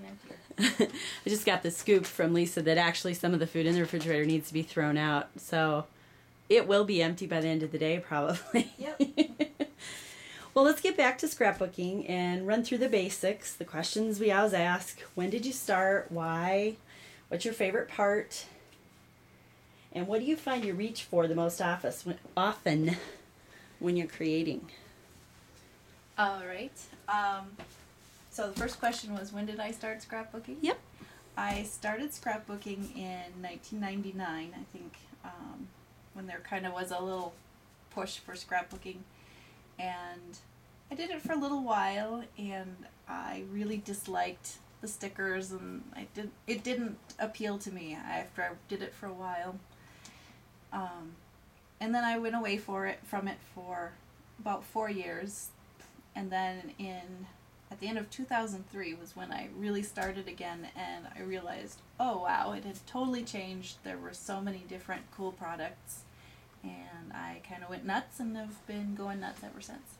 and emptier. I just got the scoop from Lisa that actually some of the food in the refrigerator needs to be thrown out. So it will be empty by the end of the day, probably. Yep. Well, let's get back to scrapbooking and run through the basics, the questions we always ask. When did you start? Why? What's your favorite part? And what do you find you reach for the most often when you're creating? All right. So the first question was, when did I start scrapbooking? Yep. I started scrapbooking in 1999, I think, when there kind of was a little push for scrapbooking. And I did it for a little while, and I really disliked the stickers, and it didn't appeal to me after I did it for a while. And then I went away from it for about 4 years, and then at the end of 2003 was when I really started again, and I realized, oh wow, it had totally changed. There were so many different cool products, and I kind of went nuts and have been going nuts ever since.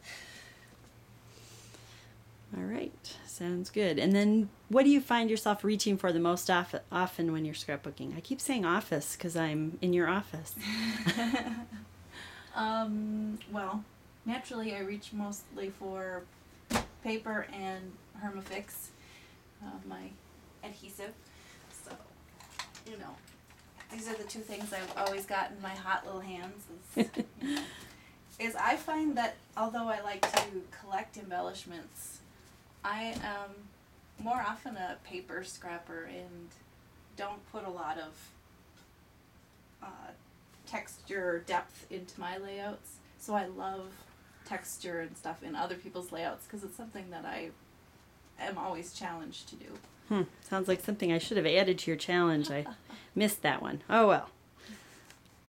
All right, sounds good. And then what do you find yourself reaching for the most often when you're scrapbooking? I keep saying office because I'm in your office. Well, naturally I reach mostly for paper and Hermafix, my adhesive. So, these are the two things I've always got in my hot little hands. Is I find that although I like to collect embellishments, I am more often a paper scrapper and don't put a lot of texture or depth into my layouts. So I love texture and stuff in other people's layouts because it's something that I am always challenged to do. Sounds like something I should have added to your challenge. I missed that one. Oh well.